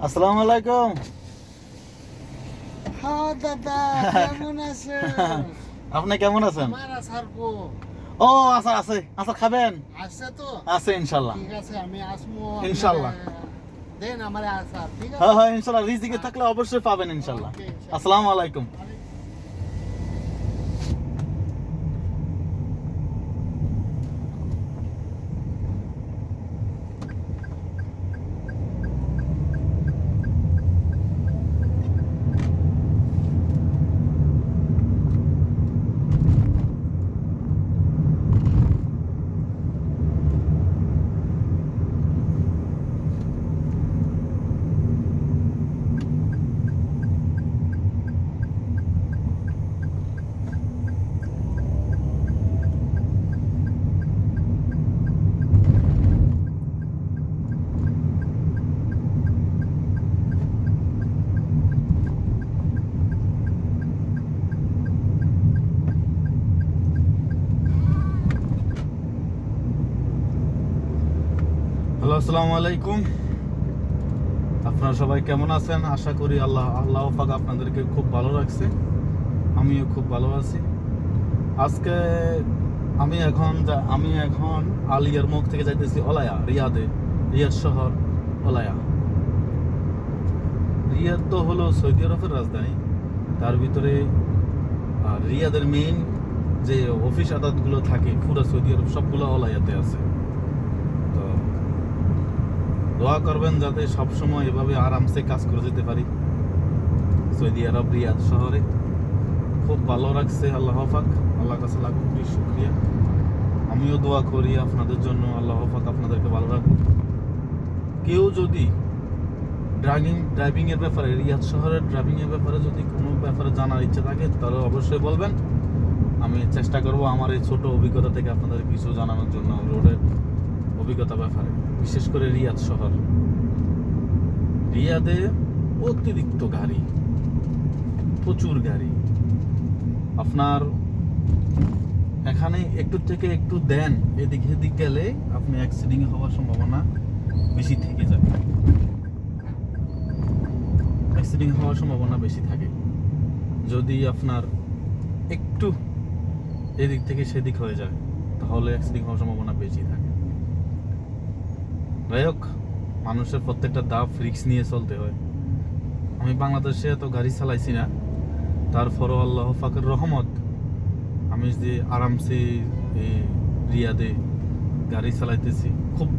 আসসালামু আলাইকুম। হ্যাঁ দাদা, কেমন আছেন? আপনি কেমন আছেন? আমার আসার গো ও আচার আছে, আচার খাবেন? আছে তো? আছে ইনশাল্লাহ। ঠিক আছে, আমি আসবো। ইনশাল্লাহ। দেন আমার আসার, ঠিক আছে? হ্যাঁ হ্যাঁ ইনশাল্লাহ, রিজিকে থাকলে অবশ্যই পাবেন ইনশাল্লাহ। ওকে, ইনশাল্লাহ। আসসালামু আলাইকুম। হ্যালো, আসসালামু আলাইকুম। আপনারা সবাই কেমন আছেন? আশা করি আল্লাহ পাক আপনাদেরকে খুব ভালো রাখছে। আমিও খুব ভালো আছি। আজকে আমি এখন আলিয়ার মুখ থেকে যাইতেছি অলায়া, রিয়াদ শহর অলায়া। রিয়াদ তো হলো সৌদি আরবের রাজধানী। তার ভিতরে রিয়াদের মেইন যে অফিস আদালতগুলো থাকে পুরো সৌদি আরব সবগুলো অলায়াতে আছে। তো দোয়া করবেন যাতে সবসময় এভাবে আরামসে কাজ করে যেতে পারি সৌদি আরব রিয়াদ শহরে। খুব ভালো রাখছে আল্লাহ পাক, আল্লাহর কাছে লাখ কোটি শুকরিয়া। আমিও দোয়া করি আপনাদের জন্য, আল্লাহ পাক আপনাদেরকে ভালো রাখুন। কেউ যদি ড্রাইভিং এর ব্যাপারে, রিয়াদ শহরের ড্রাইভিং এর ব্যাপারে যদি কোনো ব্যাপারে জানার ইচ্ছা থাকে তাহলে অবশ্যই বলবেন। আমি চেষ্টা করব আমার এই ছোট অভিজ্ঞতা থেকে আপনাদের কিছু জানানোর জন্য রোডের অভিজ্ঞতা ব্যাপারে, বিশেষ করে রিয়াদ শহর। রিয়াদে অতিরিক্ত গাড়ি, প্রচুর গাড়ি। আপনার এখানে একটু থেকে একটু দেন এদিক এদিক গেলে আপনি অ্যাক্সিডেন্ট হওয়ার সম্ভাবনা বেশি থেকে যাবে, অ্যাক্সিডেন্ট হওয়ার সম্ভাবনা বেশি থাকে যদি আপনার একটু এদিক থেকে সেদিক হয়ে যায়, তাহলে অ্যাক্সিডেন্ট হওয়ার সম্ভাবনা বেশি থাকে। যাই হোক, মানুষের প্রত্যেকটা ধাপ রিস্ক নিয়ে চলতে হয়। আমি বাংলাদেশে এত গাড়ি চালাইছি না, তারপরও আল্লাহ পাকের রহমত আমি যে আরামসে রিয়াদে গাড়ি চালাইতেছি, খুব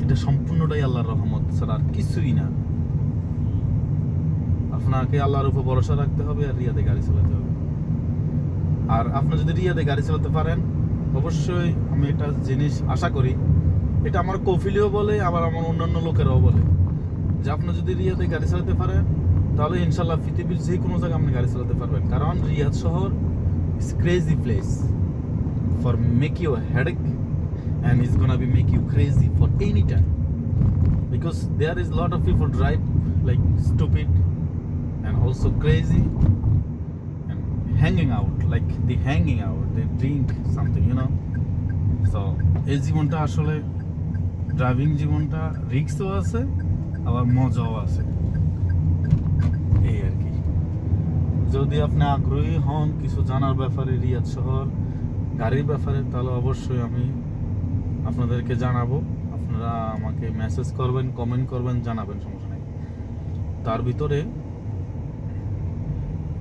এটা সম্পূর্ণটাই আল্লাহর রহমত ছাড়া আর কিছুই না। আপনাকে আল্লাহর উপর ভরসা রাখতে হবে আর রিয়াদে গাড়ি চালাতে হবে। আর আপনি যদি রিয়াদে গাড়ি চালাতে পারেন, অবশ্যই আমি একটা জিনিস আশা করি, এটা আমার কফিলেও বলে আবার আমার অন্যান্য লোকেরাও বলে, যে আপনি যদি রিয়াদে গাড়ি চালাতে পারেন তাহলে ইনশাল্লাহ পৃথিবীর যে কোনো জায়গায় আপনি গাড়ি চালাতে পারবেন। কারণ রিয়াদ শহর is crazy place for make you headache and it's gonna be make you crazy for any time, because there is lot of people drive like stupid and also crazy and hanging out, like they drink something, you know. So এই জীবনটা আসলে driving জীবনটা রিস্কও আছে আবার মজাও আছে, এই আর কি। যদি আপনি আগ্রহী হন কিছু জানার ব্যাপারে রিয়াদ শহর গাড়ির ব্যাপারে, তাহলে অবশ্যই আমি আপনাদেরকে জানাবো। আপনারা আমাকে মেসেজ করবেন, কমেন্ট করবেন, জানাবেন, সমস্যা নেই। তার ভিতরে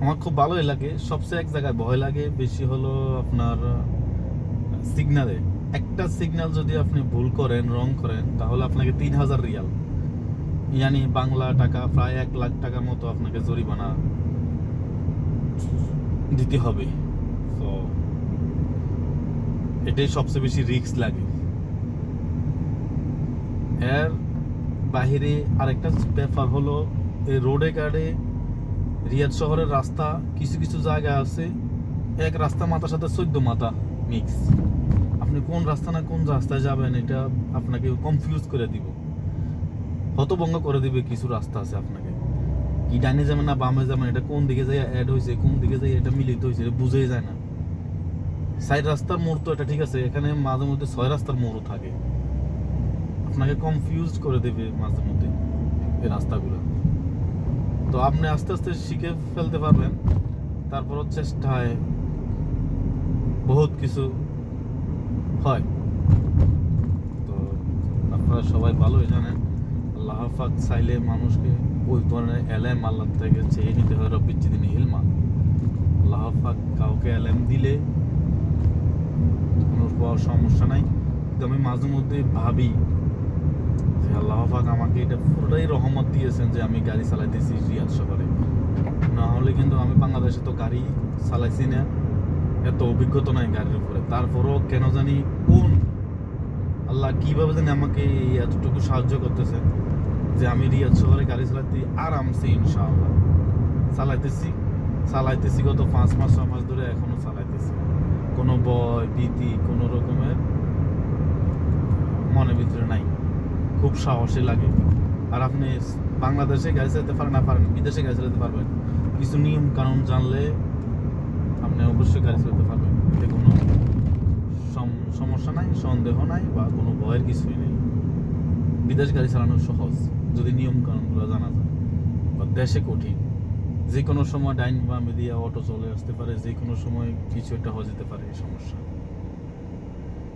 আমার খুব ভালোই লাগে, সবচেয়ে এক জায়গায় ভয় লাগে বেশি হলো আপনার সিগনালে। একটা সিগন্যাল যদি আপনি ভুল করেন, রং করেন, তাহলে আপনাকে 3000 রিয়াল, ইয়ানি বাংলা টাকা প্রায় 1 লাখ টাকার মতো আপনাকে জরিমানা দিতে হবে। তো এটাই সবচেয়ে বেশি রিস্ক লাগে। এর বাহিরে আরেকটা ব্যাপার হলো, এই রোডে গাড়ে রিয়াদ শহরের রাস্তা কিছু কিছু জায়গা আছে এক রাস্তা মাথার সাথে 14 মাথা মিক্স। আপনি কোন রাস্তা না কোন রাস্তায় যাবেন এটা আপনাকে কনফিউজ করে দিব, হতভঙ্গ করে দিবে। কিছু রাস্তা আছে আপনাকে কি ডাইনে যাবেন না বামে যাবেন, এটা কোন দিকে যাই অ্যাড হয়েছে, কোন দিকে যাই এটা মিলিত হয়েছে, এটা বুঝেই যায় না। সাইড রাস্তার মোড় তো এটা ঠিক আছে, এখানে মাঝে মধ্যে 6 রাস্তার মোড়ও থাকে, আপনাকে কনফিউজ করে দেবে মাঝে মধ্যে। এই রাস্তাগুলো। তো আপনি আস্তে আস্তে শিখে ফেলতে পারবেন, তারপরও চেষ্টায় বহুত কিছু হয়। তো আপনারা সবাই ভালোই জানেন, আল্লাহ পাক চাইলে মানুষকে ওই ধরনের এলেম আল্লাহ থেকে চেয়ে নিতে হয়। রব্বির জিদিনি ইলমা। আল্লাহ পাক কাউকে এলেম দিলে কোনো সমস্যা নাই, কিন্তু আমি মাঝে মধ্যে ভাবি যে আল্লাহ পাক আমাকে এটা পুরোটাই রহমত দিয়েছেন যে আমি গাড়ি চালাইতেছি রিয়াদ শহরে। না হলে কিন্তু আমি বাংলাদেশে তো গাড়ি চালাইছি না, এত অভিজ্ঞতা নাই গাড়ির উপরে। তারপরও কেন জানি কোন আল্লাহ কিভাবে জানি আমাকে এতটুকু সাহায্য করতেছে যে আমি রিয়াদ শহরে গাড়ি চালাতে আরামসে ইনশাআল্লাহ চালাইতেছি গত 5 মাস 6 মাস ধরে এখনো চালাইতেছি। কোনো ভয় ভীতি কোনো রকমের মনের ভিতরে নাই, খুব সাহসী লাগে। আর আপনি বাংলাদেশে গাড়ি চালাতে পারেন, বিদেশে গাড়ি চালাতে পারবেন, কিছু নিয়ম কানুন জানলে আপনি অবশ্যই গাড়ি চালাতে পারবেন। এতে কোনো সমস্যা নাই, সন্দেহ নাই বা কোনো ভয়ের কিছুই নেই। বিদেশ গাড়ি চালানো সহজ যদি নিয়ম কানুনগুলো জানা যায়, বা দেশে কঠিন। যে কোনো সময় ডাইন বামে দিয়ে অটো চলে আসতে পারে, যে কোনো সময় কিছু একটা হয়ে যেতে পারে, এই সমস্যা।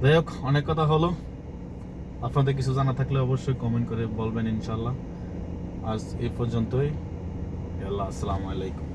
যাই হোক, অনেক কথা হলো। আপনাদের কিছু জানা থাকলে অবশ্যই কমেন্ট করে বলবেন ইনশাল্লাহ। আজ এই পর্যন্তই। আল্লাহ, আসসালামু আলাইকুম।